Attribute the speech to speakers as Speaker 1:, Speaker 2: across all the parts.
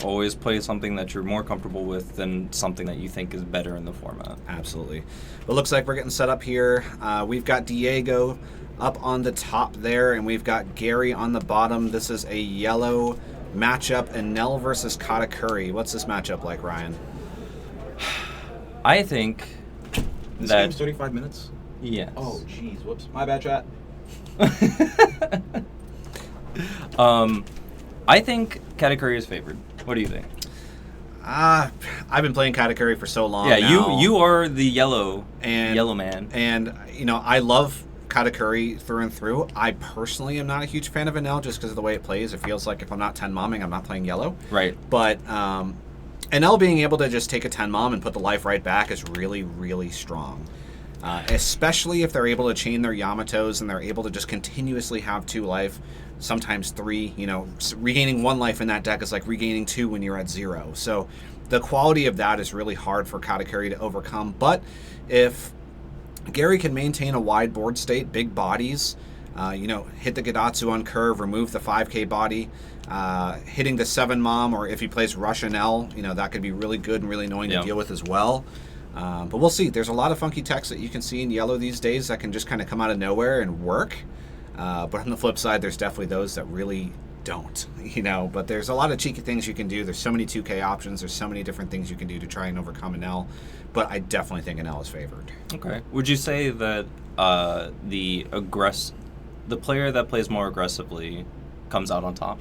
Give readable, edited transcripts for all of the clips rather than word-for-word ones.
Speaker 1: Always play something that you're more comfortable with than something that you think is better in the format.
Speaker 2: Absolutely. But looks like we're getting set up here. We've got Diego up on the top there, and we've got Gary on the bottom. This is a yellow matchup, Enel versus Katakuri. What's this matchup like, Ryan?
Speaker 1: I think
Speaker 3: This
Speaker 1: that
Speaker 3: game's 35 minutes?
Speaker 1: yes.
Speaker 3: Oh, jeez. Whoops. My bad, chat.
Speaker 1: I think Katakuri is favored. What do you think?
Speaker 2: I've been playing Katakuri for so long
Speaker 1: Yeah,
Speaker 2: now.
Speaker 1: you are the yellow
Speaker 2: and
Speaker 1: man.
Speaker 2: And I love Katakuri through and through. I personally am not a huge fan of Enel just because of the way it plays. It feels like if I'm not 10 momming, I'm not playing yellow.
Speaker 1: Right.
Speaker 2: But Enel being able to just take a 10 mom and put the life right back is really, really strong. Especially if they're able to chain their Yamatos and they're able to just continuously have 2 life, sometimes 3. Regaining 1 life in that deck is like regaining 2 when you're at 0. So the quality of that is really hard for Katakuri to overcome. But if Gary can maintain a wide board state, big bodies, hit the Gadatsu on curve, remove the 5k body, hitting the 7 mom, or if he plays Rush Enel, that could be really good and really annoying to deal with as well. But we'll see. There's a lot of funky techs that you can see in yellow these days that can just kind of come out of nowhere and work. But on the flip side, there's definitely those that really don't, But there's a lot of cheeky things you can do. There's so many 2K options. There's so many different things you can do to try and overcome Enel. But I definitely think Enel is favored.
Speaker 1: Okay. Would you say that the player that plays more aggressively comes out on top?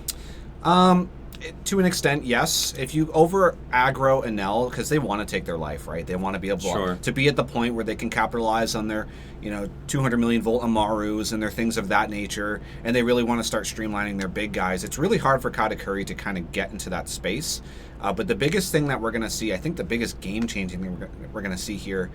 Speaker 2: To an extent, yes. If you over aggro Enel, because they want to take their life, right? They want to be able to be at the point where they can capitalize on their, 200 million volt Amarus and their things of that nature, and they really want to start streamlining their big guys. It's really hard for Katakuri to kind of get into that space. But the biggest thing that we're going to see, I think the biggest game-changing thing we're going to see here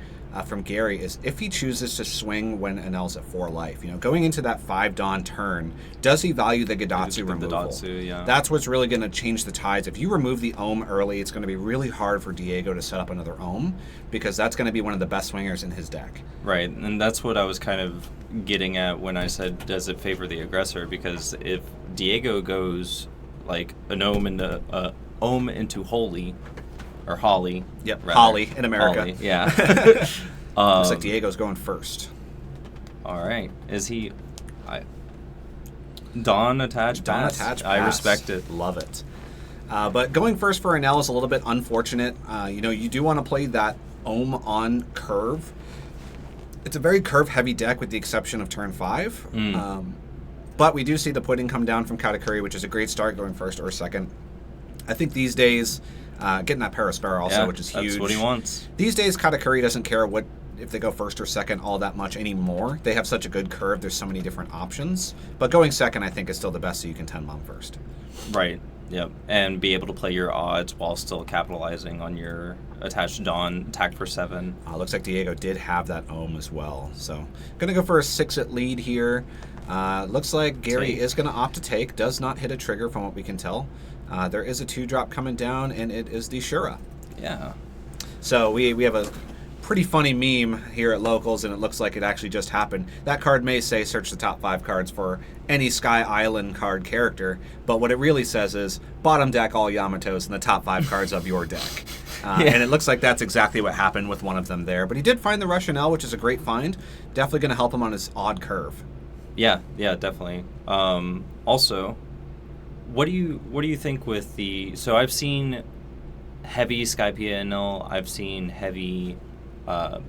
Speaker 2: from Gary is if he chooses to swing when Enel's at 4 life. Going into that 5 Dawn turn, does he value the Gadatsu removal?
Speaker 1: Gadatsu, yeah.
Speaker 2: That's what's really going to change the tides. If you remove the Ohm early, it's going to be really hard for Diego to set up another Ohm, because that's going to be one of the best swingers in his deck.
Speaker 1: Right, and that's what I was kind of getting at when I said, does it favor the aggressor? Because if Diego goes like an Ohm into Holy, or Holly.
Speaker 2: Yep,
Speaker 1: rather.
Speaker 2: Holly in America.
Speaker 1: Holly, yeah.
Speaker 2: Looks like Diego's going first.
Speaker 1: All right. Is he... Dawn attached pass. I respect it.
Speaker 2: Love it. But going first for Enel is a little bit unfortunate. You do want to play that Ohm on curve. It's a very curve-heavy deck with the exception of turn 5. But we do see the pudding come down from Katakuri, which is a great start going first or second. I think these days, getting that Paraspera also, which is huge.
Speaker 1: That's what he wants.
Speaker 2: These days, Katakuri doesn't care if they go first or second all that much anymore. They have such a good curve. There's so many different options. But going second, I think, is still the best, so you can 10 mom first.
Speaker 1: Right. Yep. And be able to play your odds while still capitalizing on your attached Dawn attack for 7.
Speaker 2: Looks like Diego did have that Ohm as well. So going to go for a 6-at lead here. Looks like Gary is going to opt to take. Does not hit a trigger from what we can tell. There is a 2-drop coming down, and it is the Shura.
Speaker 1: Yeah.
Speaker 2: So we have a pretty funny meme here at Locals, and it looks like it actually just happened. That card may say search the top 5 cards for any Sky Island card character, but what it really says is bottom deck all Yamatos and the top 5 cards of your deck. And it looks like that's exactly what happened with one of them there. But he did find the Rush Enel, which is a great find. Definitely going to help him on his odd curve.
Speaker 1: Yeah, definitely. Also, what do you think with the... So I've seen heavy Skypea Enel. I've seen heavy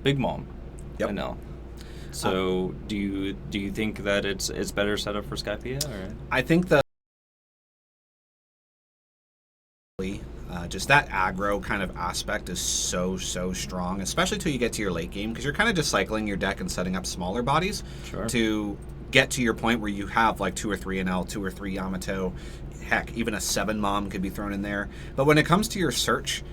Speaker 1: Big Mom Enel. So do you think that it's better set up for Skypea? Or?
Speaker 2: I think that just that aggro kind of aspect is so strong, especially till you get to your late game, because you're kind of just cycling your deck and setting up smaller bodies to get to your point where you have like 2 or 3 Enel, 2 or 3 Yamato. Heck, even a 7 mom could be thrown in there. But when it comes to your search,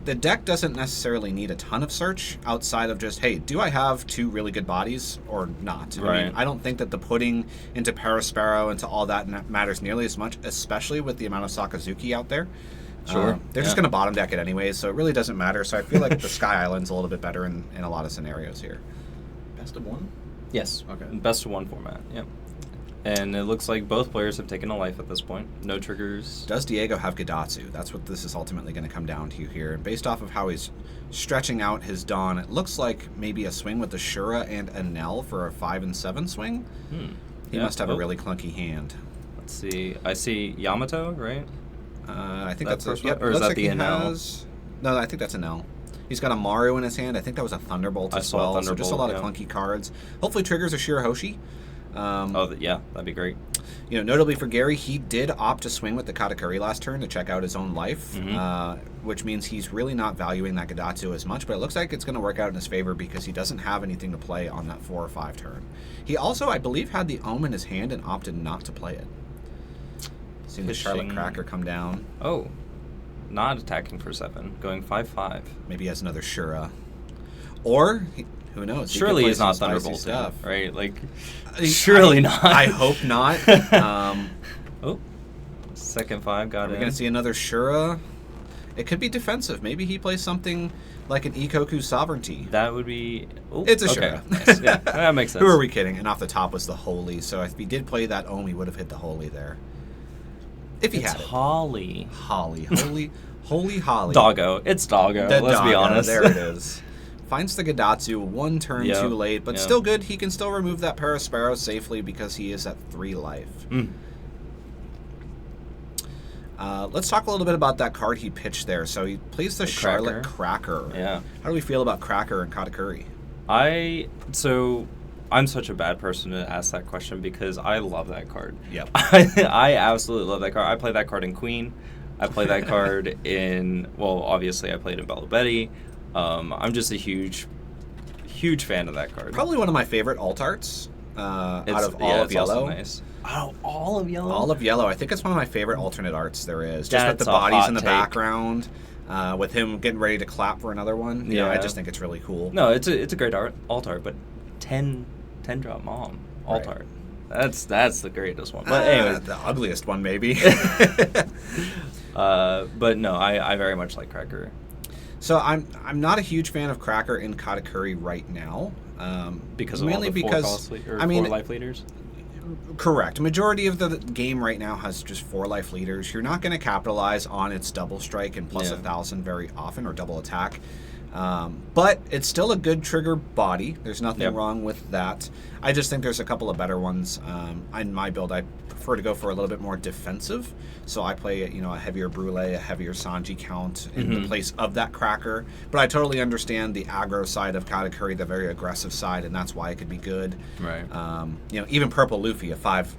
Speaker 2: the deck doesn't necessarily need a ton of search outside of just, hey, do I have 2 really good bodies or not?
Speaker 1: Right.
Speaker 2: I mean, I don't think that the putting into Paraspero, into all that matters nearly as much, especially with the amount of Sakazuki out there. They're just going to bottom deck it anyways, so it really doesn't matter. So I feel like the Sky Island's a little bit better in a lot of scenarios here.
Speaker 3: Best of 1?
Speaker 1: Yes.
Speaker 3: Okay.
Speaker 1: Best of 1 format, yep. And it looks like both players have taken a life at this point. No triggers.
Speaker 2: Does Diego have Gadatsu? That's what this is ultimately going to come down to here. And based off of how he's stretching out his Dawn, it looks like maybe a swing with the Shura and Enel for a 5 and 7 swing. He must have a really clunky hand.
Speaker 1: Let's see. I see Yamato, right?
Speaker 2: I think
Speaker 1: That's
Speaker 2: that's
Speaker 1: first one? Or is that the Enel?
Speaker 2: No, I think that's Enel. He's got a Maru in his hand. I think that was a Thunderbolt as well. So just a lot of clunky cards. Hopefully triggers a Shirahoshi.
Speaker 1: Yeah, that'd be great.
Speaker 2: Notably for Gary, he did opt to swing with the Katakuri last turn to check out his own life, which means he's really not valuing that Gadatsu as much, but it looks like it's going to work out in his favor because he doesn't have anything to play on that 4 or 5 turn. He also, I believe, had the Ohm in his hand and opted not to play it. Seeing the Charlotte Cracker come down.
Speaker 1: Oh, not attacking for 7, going 5/5.
Speaker 2: Maybe he has another Shura. Or... who knows?
Speaker 1: Surely he's not Thunderbolt stuff, right? Surely not.
Speaker 2: I hope not.
Speaker 1: Second 5 got it.
Speaker 2: We're going to see another Shura. It could be defensive. Maybe he plays something like an Ikoku Sovereignty.
Speaker 1: That would be...
Speaker 2: it's a Shura.
Speaker 1: Nice. Yeah, that makes sense.
Speaker 2: Who are we kidding? And off the top was the Holy. So if he did play that Ohm, he would have hit the Holy there. If he had it.
Speaker 1: Holly.
Speaker 2: Holy Holly.
Speaker 1: Doggo. It's Doggo. Let's be honest.
Speaker 2: There it is. Finds the Gadatsu 1 turn too late, but still good. He can still remove that Parasparrow safely because he is at 3 life. Let's talk a little bit about that card he pitched there. So he plays the Charlotte Cracker.
Speaker 1: Yeah.
Speaker 2: How do we feel about Cracker and Katakuri?
Speaker 1: I'm such a bad person to ask that question because I love that card.
Speaker 2: Yep.
Speaker 1: I absolutely love that card. I play that card in Queen. I play that card in... Well, obviously I played in Bella Betty. I'm just a huge fan of that card.
Speaker 2: Probably one of my favorite alt arts out of all of Yellow.
Speaker 1: Nice. Oh, all of Yellow?
Speaker 2: All of Yellow. I think it's one of my favorite alternate arts there is. Just with the bodies in the background, with him getting ready to clap for another one. I just think it's really cool.
Speaker 1: No, it's a great alt art, but 10 drop Mom alt art. That's the greatest one. But anyway,
Speaker 2: the ugliest one maybe.
Speaker 1: But no, I very much like Cracker.
Speaker 2: So I'm not a huge fan of Cracker in Katakuri right now.
Speaker 1: Because of
Speaker 2: mainly
Speaker 1: all the
Speaker 2: because
Speaker 1: 4 life leaders?
Speaker 2: Correct. Majority of the game right now has just 4 life leaders. You're not going to capitalize on its double strike and plus 1,000 very often, or double attack. But it's still a good trigger body. There's nothing wrong with that. I just think there's a couple of better ones. In my build, I prefer to go for a little bit more defensive. So I play a heavier Brule, a heavier Sanji count in the place of that Cracker. But I totally understand the aggro side of Katakuri, the very aggressive side, and that's why it could be good.
Speaker 1: Right.
Speaker 2: Even Purple Luffy, a 5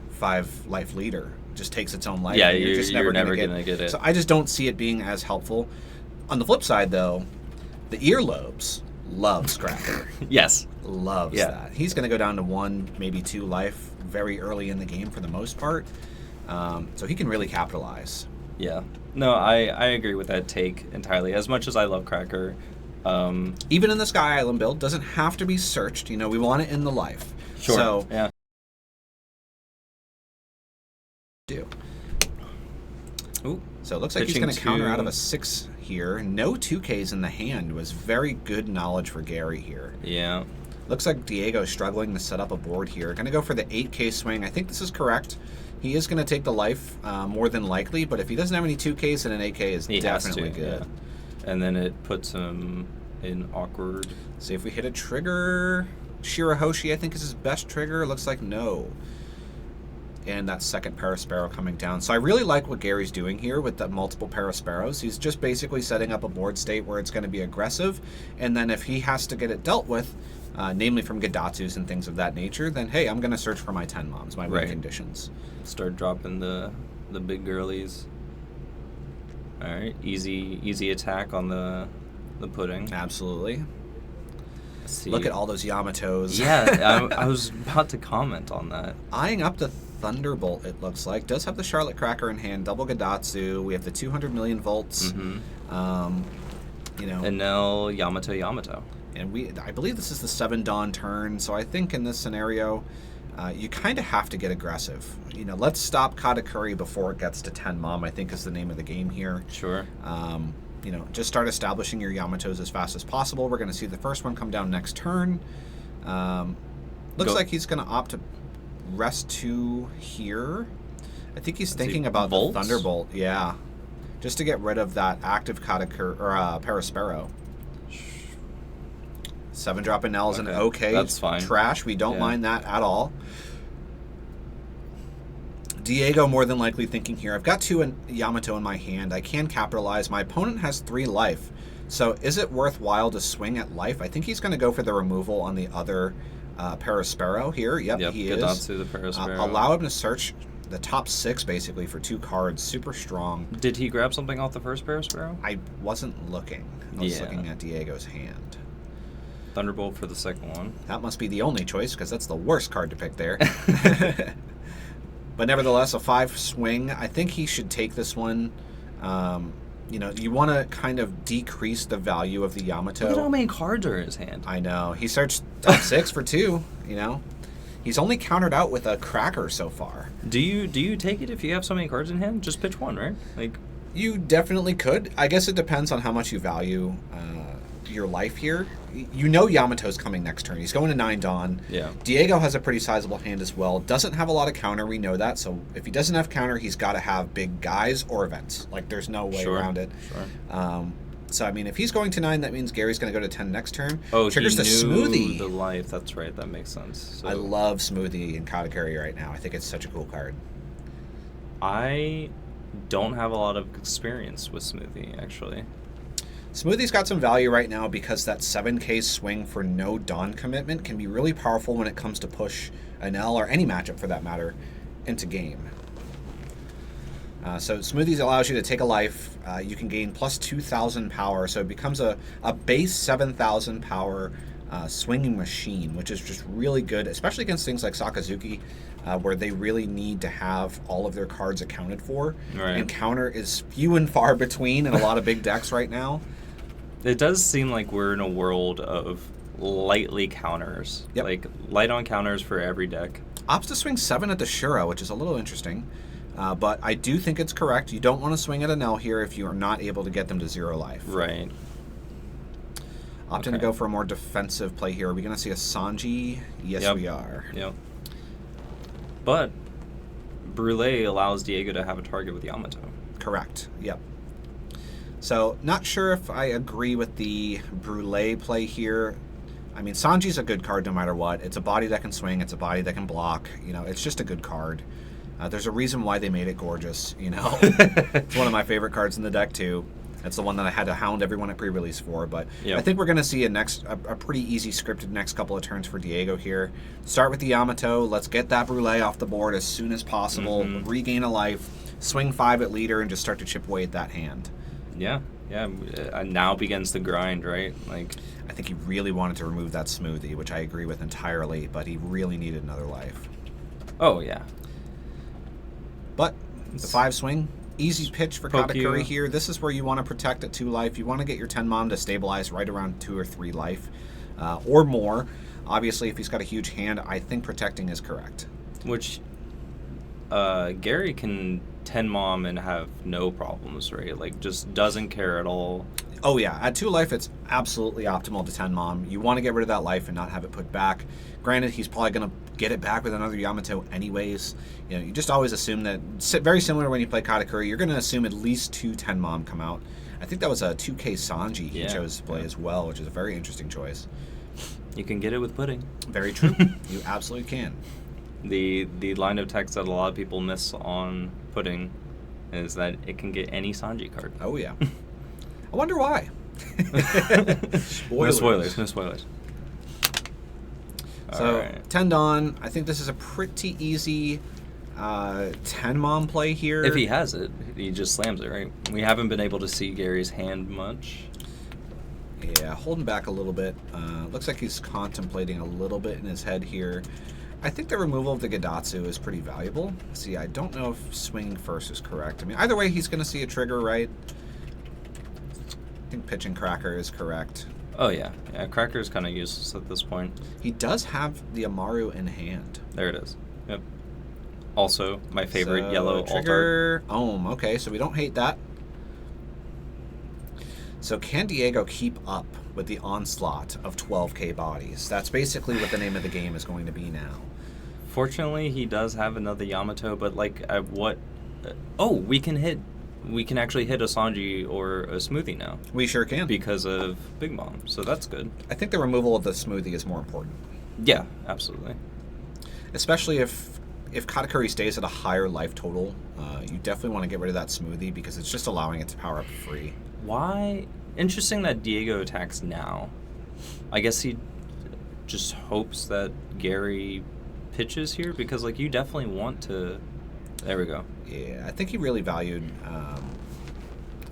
Speaker 2: life leader, just takes its own life.
Speaker 1: Yeah,
Speaker 2: you're just never
Speaker 1: going to get it.
Speaker 2: So I just don't see it being as helpful. On the flip side, though, the Earlobes loves Cracker.
Speaker 1: Yes.
Speaker 2: Loves that. He's going to go down to 1, maybe 2 life very early in the game for the most part. So he can really capitalize.
Speaker 1: Yeah. No, I agree with that take entirely. As much as I love Cracker.
Speaker 2: Even in the Sky Island build, doesn't have to be searched. We want it in the life.
Speaker 1: Sure.
Speaker 2: So,
Speaker 1: yeah. Ooh.
Speaker 2: So it looks like he's going to counter out of a 6 here. No 2Ks in the hand was very good knowledge for Gary here.
Speaker 1: Yeah.
Speaker 2: Looks like Diego's struggling to set up a board here. Going to go for the 8K swing. I think this is correct. He is going to take the life more than likely, but if he doesn't have any 2Ks, then an 8K is definitely good.
Speaker 1: Yeah. And then it puts him in awkward.
Speaker 2: See if we hit a trigger. Shirahoshi, I think, is his best trigger. Looks like no. And that second Parasparrow coming down. So I really like what Gary's doing here with the multiple Parasparrows. He's just basically setting up a board state where it's going to be aggressive, and then if he has to get it dealt with, namely from Gadatsus and things of that nature, then hey, I'm going to search for my 10 moms, my win conditions.
Speaker 1: Start dropping the big girlies. All right, easy attack on the pudding.
Speaker 2: Absolutely.
Speaker 1: Let's see.
Speaker 2: Look at all those Yamatos.
Speaker 1: Yeah, I was about to comment on that.
Speaker 2: Eyeing up the Thunderbolt, it looks like. Does have the Charlotte Cracker in hand, double Gadatsu. We have the 200 million volts.
Speaker 1: Enel, Yamato.
Speaker 2: And I believe this is the 7 Dawn turn, so I think in this scenario, you kind of have to get aggressive. Let's stop Katakuri before it gets to 10 Mom, I think is the name of the game here.
Speaker 1: Sure.
Speaker 2: Just start establishing your Yamatos as fast as possible. We're going to see the first one come down next turn. Looks like he's going to opt to rest 2 here. I think he's
Speaker 1: Let's see,
Speaker 2: thinking about
Speaker 1: Volts?
Speaker 2: the Thunderbolt. Yeah. Just to get rid of that active Katakuri, or Paraspero. 7-drop Enel is an okay
Speaker 1: That's fine.
Speaker 2: trash. We don't
Speaker 1: Yeah.
Speaker 2: mind that at all. Diego more than likely thinking here, I've got 2 Yamato in my hand. I can capitalize. My opponent has 3 life. So is it worthwhile to swing at life? I think he's going to go for the removal on the other Paraspero here. Yep, he is.
Speaker 1: Gadatsu, the Paraspero.
Speaker 2: Allow him to search the top 6 basically for 2 cards. Super strong.
Speaker 1: Did he grab something off the first Paraspero?
Speaker 2: I wasn't looking. I was
Speaker 1: Yeah.
Speaker 2: looking at Diego's hand.
Speaker 1: Thunderbolt for the second one.
Speaker 2: That must be the only choice because that's the worst card to pick there. But nevertheless, a 5 swing. I think he should take this one. You know, you want to kind of decrease the value of the Yamato.
Speaker 1: Look at how many cards are in his hand.
Speaker 2: I know. He searched top 6 for 2, you know. He's only countered out with a cracker so far.
Speaker 1: Do you take it if you have so many cards in hand? Just pitch one, right? Like,
Speaker 2: You definitely could. I guess it depends on how much you value your life here. You know Yamato's coming next turn. He's going to 9 Dawn.
Speaker 1: yeah.
Speaker 2: Diego has a pretty sizable hand as well. Doesn't have a lot of counter, we know that. So if he doesn't have counter, he's got to have big guys or events. Like, there's no way around it.
Speaker 1: Sure.
Speaker 2: So, I mean, if he's going to 9, that means Gary's going to go to 10 next turn.
Speaker 1: Oh,
Speaker 2: Triggers
Speaker 1: he
Speaker 2: the
Speaker 1: knew
Speaker 2: Smoothie.
Speaker 1: the life. That's right. That makes sense. So
Speaker 2: I love Smoothie in Katakuri right now. I think it's such a cool card.
Speaker 1: I don't have a lot of experience with Smoothie, actually.
Speaker 2: Smoothie's got some value right now because that 7k swing for no Dawn commitment can be really powerful when it comes to push Enel, or any matchup for that matter, into game. So Smoothies allows you to take a life. You can gain plus 2,000 power, so it becomes a base 7,000 power swinging machine, which is just really good, especially against things like Sakazuki, where they really need to have all of their cards accounted for.
Speaker 1: Right.
Speaker 2: And counter is few and far between in a lot of big decks right now.
Speaker 1: It does seem like we're in a world of lightly counters.
Speaker 2: Yep.
Speaker 1: Like, light on counters for every deck.
Speaker 2: Opts to swing 7 at the Shura, which is a little interesting. But I do think it's correct. You don't want to swing at Enel here if you are not able to get them to 0 life.
Speaker 1: Right.
Speaker 2: Opting to go for a more defensive play here. Are we going to see a Sanji? Yes,
Speaker 1: Yep.
Speaker 2: we are.
Speaker 1: Yep. But Brûlé allows Diego to have a target with Yamato.
Speaker 2: Correct. Yep. So, not sure if I agree with the Brûlé play here. I mean, Sanji's a good card no matter what. It's a body that can swing. It's a body that can block. You know, it's just a good card. There's a reason why they made it gorgeous, you know. It's one of my favorite cards in the deck, too. It's the one that I had to hound everyone at pre-release for. But
Speaker 1: Yep.
Speaker 2: I think we're going to see a pretty easy scripted next couple of turns for Diego here. Start with the Yamato. Let's get that Brûlé off the board as soon as possible.
Speaker 1: Mhm.
Speaker 2: Regain a life. Swing 5 at leader and just start to chip away at that hand.
Speaker 1: Yeah. Yeah. Now begins the grind, right? Like,
Speaker 2: I think he really wanted to remove that Smoothie, which I agree with entirely, but he really needed another life.
Speaker 1: oh, yeah.
Speaker 2: But the 5 swing, easy pitch for
Speaker 1: Poke
Speaker 2: Katakuri
Speaker 1: you.
Speaker 2: here. This is where you want to protect at 2 life. You want to get your 10 mom to stabilize right around 2 or 3 life or more. Obviously, if he's got a huge hand, I think protecting is correct.
Speaker 1: Which Gary can 10 mom and have no problems, right? Like, just doesn't care at all.
Speaker 2: Oh yeah, at 2 life, it's absolutely optimal to 10 mom. You want to get rid of that life and not have it put back. Granted, he's probably going to get it back with another Yamato anyways. You know, you just always assume that, very similar when you play Katakuri, you're going to assume at least 2 10 mom come out. I think that was a 2K Sanji he chose to play as well, which is a very interesting choice.
Speaker 1: You can get it with pudding.
Speaker 2: Very true. You absolutely can.
Speaker 1: The line of text that a lot of people miss on pudding is that it can get any Sanji card.
Speaker 2: Oh yeah. I wonder why.
Speaker 1: No spoilers. No spoilers.
Speaker 2: So,
Speaker 1: Alright.
Speaker 2: 10 Dawn, I think this is a pretty easy 10 mom play here.
Speaker 1: If he has it, he just slams it, right? We haven't been able to see Gary's hand much.
Speaker 2: Yeah, holding back a little bit. Looks like he's contemplating a little bit in his head here. I think the removal of the Gadatsu is pretty valuable. See, I don't know if swinging first is correct. I mean, either way, he's going to see a trigger, right? I think pitching Cracker is correct.
Speaker 1: Oh, yeah. Yeah, Cracker's kind of useless at this point.
Speaker 2: He does have the Amaru in hand.
Speaker 1: There it is. Yep. Also, my favorite
Speaker 2: So,
Speaker 1: yellow altar.
Speaker 2: trigger. Okay, so we don't hate that. So can Diego keep up with the onslaught of 12k bodies? That's basically what the name of the game is going to be now.
Speaker 1: Fortunately, he does have another Yamato, but like, at what? We can actually hit a Sanji or a Smoothie now
Speaker 2: We sure can.
Speaker 1: because of Big Mom. So that's good.
Speaker 2: I think the removal of the Smoothie is more important.
Speaker 1: Yeah, absolutely.
Speaker 2: Especially if Katakuri stays at a higher life total, you definitely want to get rid of that Smoothie because it's just allowing it to power up free.
Speaker 1: Why? Interesting that Diego attacks now. I guess he just hopes that Gary pitches here because, like, you definitely want to. There we go.
Speaker 2: Yeah, I think he really valued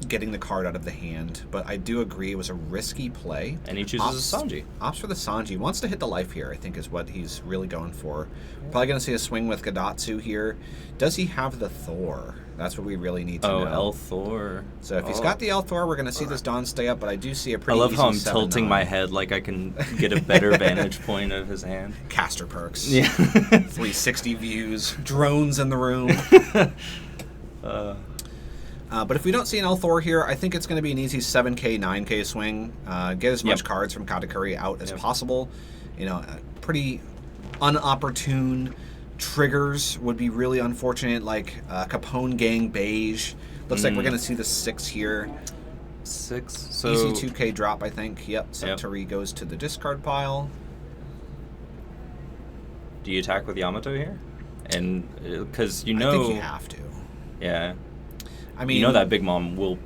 Speaker 2: getting the card out of the hand, but I do agree it was a risky play.
Speaker 1: And he chooses a Sanji.
Speaker 2: Opts for the Sanji. Wants to hit the life here, I think, is what he's really going for. Probably going to see a swing with Gadatsu here. Does he have the Thor? That's what we really need to know.
Speaker 1: El Thor.
Speaker 2: So if he's got the El Thor, we're going to see this Dawn stay up, but I do see a pretty
Speaker 1: I love
Speaker 2: easy
Speaker 1: how I'm
Speaker 2: 7-9.
Speaker 1: tilting my head like I can get a better vantage point of his hand.
Speaker 2: Caster perks.
Speaker 1: Yeah.
Speaker 2: 360 views. Drones in the room. But if we don't see an El Thor here, I think it's going to be an easy 7K, 9K swing. Get as much cards from Katakuri out as possible. You know, pretty unopportune triggers would be really unfortunate, like Capone Gang Beige. Looks like we're going to see the 6 here.
Speaker 1: 6. So
Speaker 2: Easy 2K drop, I think. Yep. Suntory goes to the discard pile.
Speaker 1: do you attack with Yamato here? And because
Speaker 2: I think you have to.
Speaker 1: Yeah.
Speaker 2: I mean,
Speaker 1: you know that Big Mom will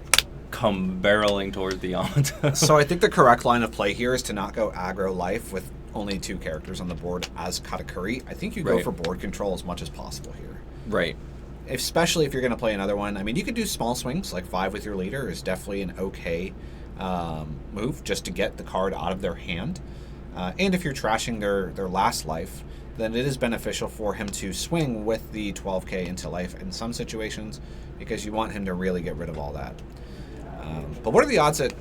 Speaker 1: come barreling towards the Yamato.
Speaker 2: So I think the correct line of play here is to not go aggro life with only 2 characters on the board as Katakuri. I think you go for board control as much as possible here.
Speaker 1: Right.
Speaker 2: Especially if you're going to play another one. I mean, you could do small swings, like 5 with your leader is definitely an okay move just to get the card out of their hand. And if you're trashing their last life, then it is beneficial for him to swing with the 12K into life in some situations because you want him to really get rid of all that. But what are the odds that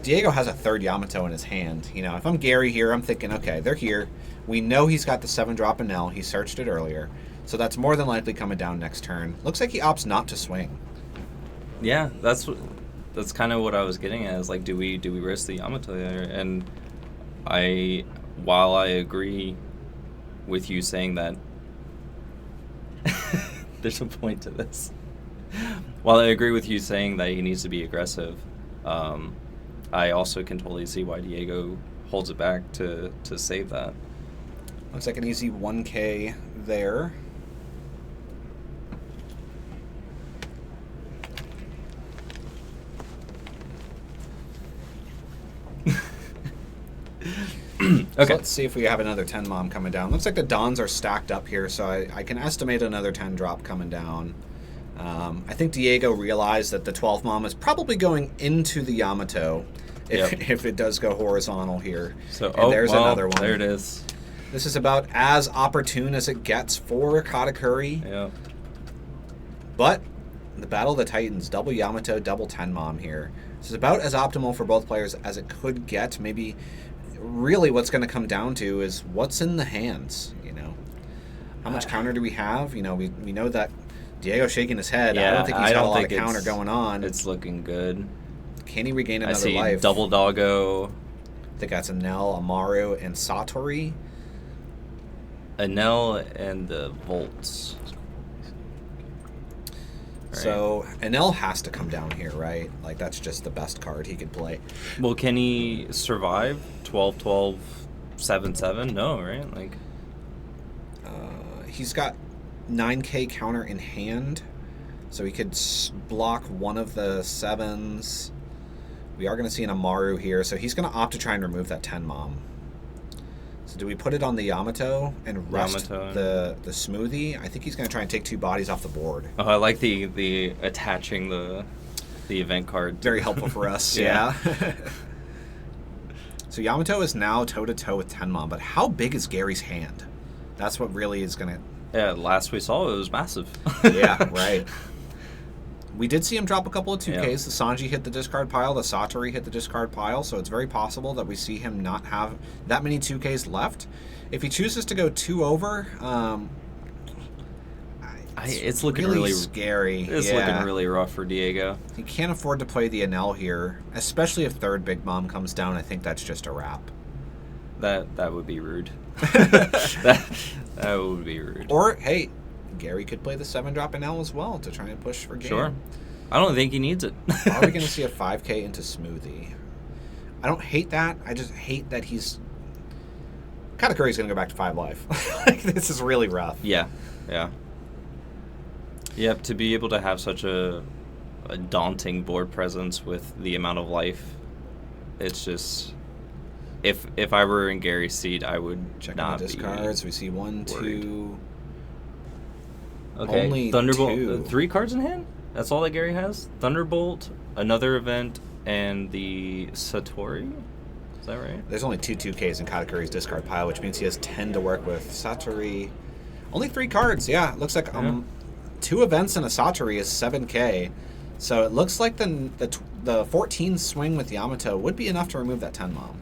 Speaker 2: Diego has a 3rd Yamato in his hand? You know, if I'm Gary here, I'm thinking, okay, they're here. We know he's got the 7-drop Enel. He searched it earlier. So that's more than likely coming down next turn. Looks like he opts not to swing.
Speaker 1: Yeah, that's kind of what I was getting at. Is like, do we risk the Yamato there? And while I agree with you saying that, there's a point to this. While I agree with you saying that he needs to be aggressive, I also can totally see why Diego holds it back to save that.
Speaker 2: Looks like an easy 1K there.
Speaker 1: Okay.
Speaker 2: So let's see if we have another 10 mom coming down. Looks like the Dons are stacked up here, so I can estimate another 10 drop coming down. I think Diego realized that the 12 mom is probably going into the Yamato if it does go horizontal here.
Speaker 1: So
Speaker 2: and there's another one.
Speaker 1: There it is.
Speaker 2: This is about as opportune as it gets for Katakuri.
Speaker 1: Yeah.
Speaker 2: But the Battle of the Titans, double Yamato, double 10 mom here. This is about as optimal for both players as it could get. Maybe really what's going to come down to is what's in the hands, you know. How much counter do we have? You know, we know that Diego's shaking his head.
Speaker 1: Yeah,
Speaker 2: I don't think he's got a lot of counter going on.
Speaker 1: It's looking good.
Speaker 2: Can he regain
Speaker 1: I
Speaker 2: another
Speaker 1: see
Speaker 2: life?
Speaker 1: double doggo.
Speaker 2: I think that's Enel, Amaru, and Satori.
Speaker 1: Enel and the Volts. Right.
Speaker 2: So Enel has to come down here, right? Like, that's just the best card he could play.
Speaker 1: Well, can he survive 12-12, 7-7? No, right? Like,
Speaker 2: he's got 9K counter in hand, so he could block one of the 7s. We are going to see an Amaru here, so he's going to opt to try and remove that 10 mom. So do we put it on the Yamato and rest the Smoothie? I think he's going to try and take 2 bodies off the board.
Speaker 1: oh, I like the attaching the event card.
Speaker 2: Very helpful for us. Yeah. So Yamato is now toe-to-toe with 10 mom, but how big is Gary's hand? That's what really is going to...
Speaker 1: Yeah, last we saw it was massive.
Speaker 2: Yeah, right. We did see him drop a couple of 2Ks.
Speaker 1: Yeah.
Speaker 2: The Sanji hit the discard pile. The Satori hit the discard pile. So it's very possible that we see him not have that many 2Ks left. If he chooses to go 2 over,
Speaker 1: it's looking really
Speaker 2: scary.
Speaker 1: It's looking really rough for Diego.
Speaker 2: He can't afford to play the Enel here, especially if 3rd Big Mom comes down. I think that's just a wrap.
Speaker 1: That would be rude. that would be rude.
Speaker 2: Or, hey, Gary could play the 7-drop Enel as well to try and push for game.
Speaker 1: Sure. I don't think he needs it.
Speaker 2: Are we going to see a 5K into Smoothie? I don't hate that. I just hate that he's... Katakuri's going to go back to 5 life. Like, this is really rough.
Speaker 1: Yeah. Yep, to be able to have such a daunting board presence with the amount of life, it's just... If I were in Gary's seat, I would
Speaker 2: Checking
Speaker 1: not
Speaker 2: the discards. We see 1, 2...
Speaker 1: Okay,
Speaker 2: Only
Speaker 1: Thunderbolt.
Speaker 2: 2.
Speaker 1: 3 cards in hand? That's all that Gary has? Thunderbolt, another event, and the Satori? Is that right?
Speaker 2: There's only 2 2Ks in Katakuri's discard pile, which means he has 10 to work with. Satori... Only 3 cards, yeah. It looks like 2 events and a Satori is 7K. So it looks like the 14 swing with Yamato would be enough to remove that 10 mom.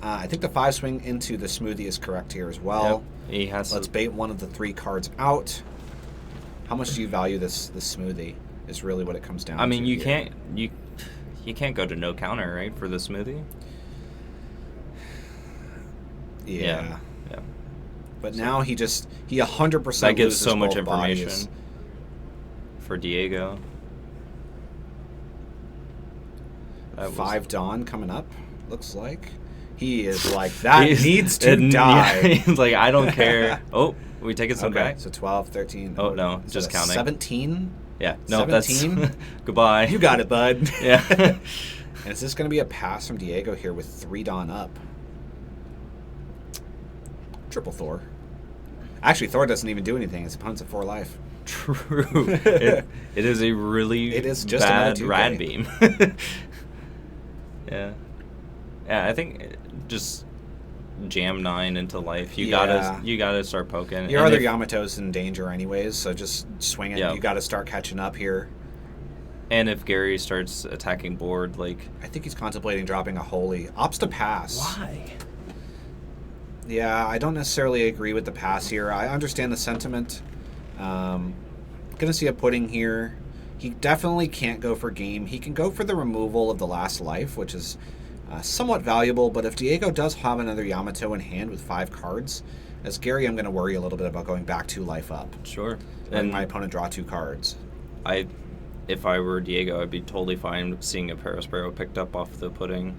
Speaker 2: I think the 5 swing into the Smoothie is correct here as well.
Speaker 1: Yep. He has
Speaker 2: Let's bait one of the 3 cards out. How much do you value this Smoothie is really what it comes down to.
Speaker 1: I mean, you
Speaker 2: here.
Speaker 1: can't go to no counter, right, for the Smoothie?
Speaker 2: Yeah.
Speaker 1: Yeah.
Speaker 2: But now he 100%
Speaker 1: That gives
Speaker 2: loses
Speaker 1: so much
Speaker 2: both
Speaker 1: information
Speaker 2: bodies.
Speaker 1: for Diego.
Speaker 2: 5 Dawn coming up, looks like. He is like, that needs to
Speaker 1: Yeah,
Speaker 2: die.
Speaker 1: he's like, I don't care. Oh, we taking some
Speaker 2: Okay,
Speaker 1: back?
Speaker 2: so 12, 13.
Speaker 1: Oh, no,
Speaker 2: is
Speaker 1: just
Speaker 2: that
Speaker 1: counting.
Speaker 2: 17?
Speaker 1: Yeah, no,
Speaker 2: 17?
Speaker 1: that's... Goodbye.
Speaker 2: You got it, bud.
Speaker 1: Yeah.
Speaker 2: And is this going to be a pass from Diego here with 3 Dawn up? Triple Thor. Actually, Thor doesn't even do anything. His opponent's at 4 life.
Speaker 1: True. It is a really
Speaker 2: It is just
Speaker 1: bad
Speaker 2: another 2K.
Speaker 1: rad beam. Yeah. Yeah, I think just jam 9 into life. You gotta start poking.
Speaker 2: Your
Speaker 1: And
Speaker 2: other
Speaker 1: if-
Speaker 2: Yamato's in danger anyways, so just swing it.
Speaker 1: Yeah.
Speaker 2: You got to start catching up here.
Speaker 1: And if Gary starts attacking board, like...
Speaker 2: I think he's contemplating dropping a holy. Opts to pass.
Speaker 1: Why?
Speaker 2: Yeah, I don't necessarily agree with the pass here. I understand the sentiment. Gonna see a pudding here. He definitely can't go for game. He can go for the removal of the last life, which is somewhat valuable, but if Diego does have another Yamato in hand with 5 cards, as Gary, I'm going to worry a little bit about going back 2 life up.
Speaker 1: Sure.
Speaker 2: And my opponent draw 2 cards.
Speaker 1: If I were Diego, I'd be totally fine seeing a Parasparrow picked up off the pudding.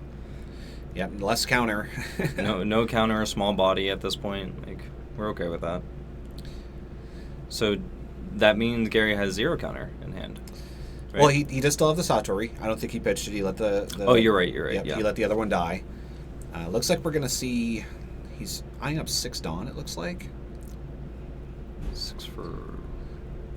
Speaker 2: Yep, less counter.
Speaker 1: No counter or small body at this point. Like, we're okay with that. So that means Gary has 0 counter in hand. Right?
Speaker 2: Well, he does still have the Satori. I don't think he pitched it. He let the
Speaker 1: Oh, you're right.
Speaker 2: Yep,
Speaker 1: Yeah.
Speaker 2: he let the other one die. Looks like we're going to see... He's eyeing up 6 Dawn, it looks like.
Speaker 1: 6 for...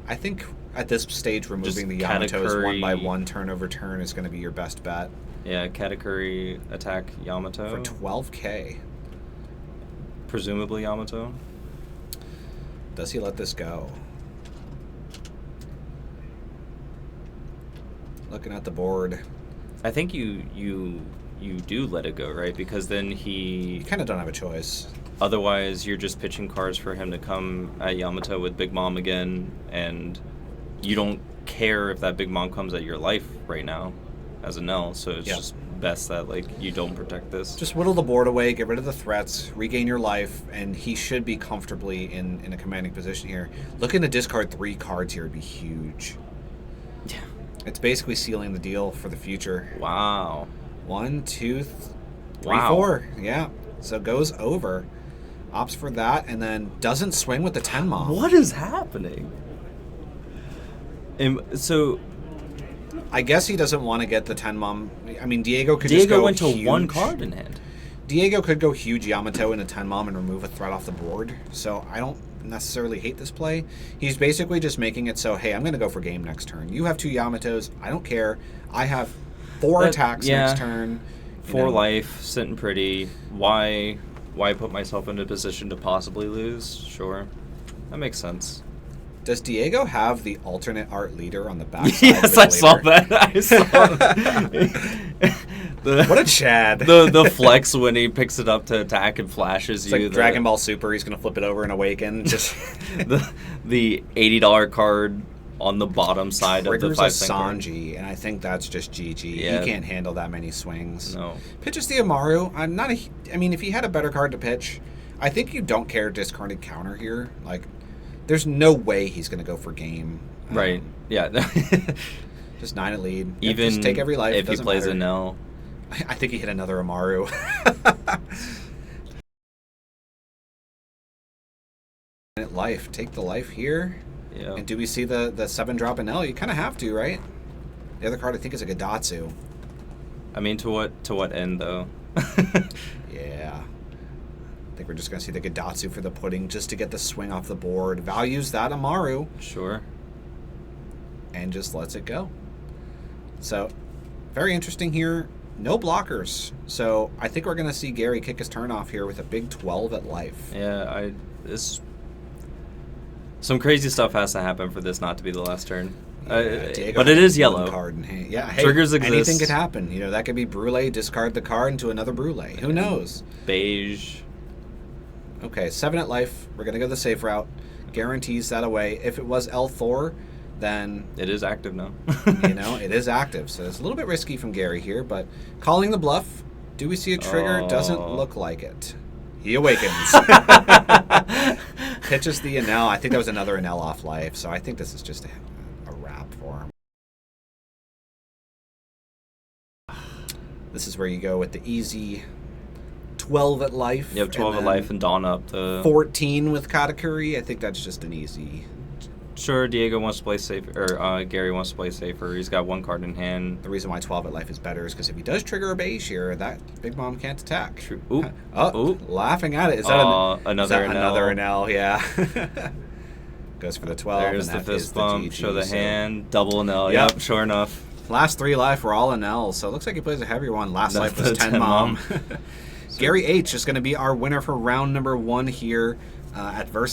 Speaker 2: I think at this stage, removing the Yamatos 1 by 1 turn over turn is going to be your best bet.
Speaker 1: Yeah, Katakuri attack Yamato.
Speaker 2: For 12K.
Speaker 1: Presumably Yamato.
Speaker 2: Does he let this go? Looking at the board.
Speaker 1: I think you do let it go, right? Because then
Speaker 2: You
Speaker 1: he...
Speaker 2: kind of don't have a choice.
Speaker 1: Otherwise, you're just pitching cards for him to come at Yamato with Big Mom again, and you don't care if that Big Mom comes at your life right now as a Nell, so it's just best that, like, you don't protect this.
Speaker 2: Just whittle the board away, get rid of the threats, regain your life, and he should be comfortably in a commanding position here. Looking to discard 3 cards here would be huge.
Speaker 1: Yeah.
Speaker 2: It's basically sealing the deal for the future.
Speaker 1: Wow.
Speaker 2: 1, 2, 3,
Speaker 1: Wow.
Speaker 2: 4. Yeah. So goes over. Opts for that, and then doesn't swing with the 10 mom.
Speaker 1: What is happening? So
Speaker 2: I guess he doesn't want to get the 10 mom. I mean, Diego could just go
Speaker 1: went to
Speaker 2: huge.
Speaker 1: 1 card in hand.
Speaker 2: Diego could go huge Yamato in a 10 mom and remove a threat off the board. So I don't necessarily hate this play. He's basically just making it so, hey, I'm going to go for game next turn. You have 2 Yamatos. I don't care. I have 4 attacks next turn.
Speaker 1: 4 life, sitting pretty. Why put myself in a position to possibly lose? Sure. That makes sense.
Speaker 2: Does Diego have the alternate art leader on the back side?
Speaker 1: Yes, I saw that. I saw that.
Speaker 2: What a Chad.
Speaker 1: The flex when he picks it up to attack and flashes
Speaker 2: It's
Speaker 1: you.
Speaker 2: like Dragon Ball Super. He's going to flip it over and awaken. Just
Speaker 1: the $80 card on the bottom side of the
Speaker 2: triggers a
Speaker 1: 5-cent card.
Speaker 2: Sanji, and I think that's just GG.
Speaker 1: Yeah.
Speaker 2: He can't handle that many swings.
Speaker 1: No.
Speaker 2: Pitches the Amaru. I mean, if he had a better card to pitch, I think you don't care discarded counter here. Like, there's no way he's going to go for game.
Speaker 1: Right. Yeah.
Speaker 2: Just 9 at lead. Yep,
Speaker 1: Even
Speaker 2: just take every life.
Speaker 1: if he plays
Speaker 2: matter.
Speaker 1: Enel.
Speaker 2: I think he hit another Amaru. Life. Take the life here.
Speaker 1: Yeah.
Speaker 2: And do we see the 7-drop Enel? You kind of have to, right? The other card I think is a Gadatsu.
Speaker 1: I mean, to what end though?
Speaker 2: Yeah. I think we're just going to see the Gadatsu for the pudding just to get the swing off the board. Values that Amaru.
Speaker 1: Sure.
Speaker 2: And just lets it go. So, very interesting here. No blockers. So, I think we're going to see Gary kick his turn off here with a big 12 at life.
Speaker 1: Yeah, some crazy stuff has to happen for this not to be the last turn.
Speaker 2: Yeah,
Speaker 1: But it is yellow.
Speaker 2: Card in hand. Yeah, hey,
Speaker 1: Triggers exist.
Speaker 2: anything could happen. You know, that could be Brule, discard the card into another Brule. Who knows?
Speaker 1: Beige.
Speaker 2: Okay, 7 at life. We're going to go the safe route. Guarantees that away. If it was L Thor, then...
Speaker 1: It is active now.
Speaker 2: you know, it is active. So it's a little bit risky from Gary here, but calling the bluff. Do we see a trigger?
Speaker 1: Oh.
Speaker 2: Doesn't look like it. He awakens. Pitches the Enel. I think that was another Enel off life, so I think this is just a wrap for him. This is where you go with the easy 12 at life.
Speaker 1: You have 12 at life and Dawn up to
Speaker 2: 14 with Katakuri. I think that's just an easy.
Speaker 1: Sure, Diego wants to play safe, or Gary wants to play safer. He's got one card in hand.
Speaker 2: The reason why 12 at life is better is because if he does trigger a beige here, that Big Mom can't attack.
Speaker 1: True. Oop.
Speaker 2: Oh,
Speaker 1: Oop.
Speaker 2: Laughing at it. Is that
Speaker 1: another Enel?
Speaker 2: Another Enel, yeah. Goes for the 12.
Speaker 1: There's
Speaker 2: and
Speaker 1: the
Speaker 2: that is
Speaker 1: fist bump.
Speaker 2: GG,
Speaker 1: Show the
Speaker 2: so-
Speaker 1: hand. Double Enel.
Speaker 2: Yep.
Speaker 1: Yep, sure enough.
Speaker 2: Last 3 life were all Enel, so it looks like he plays a heavier one. Last
Speaker 1: That's
Speaker 2: life was
Speaker 1: the
Speaker 2: 10
Speaker 1: 10
Speaker 2: Mom.
Speaker 1: Mom.
Speaker 2: Gary H is going to be our winner for round number 1 here at Versus.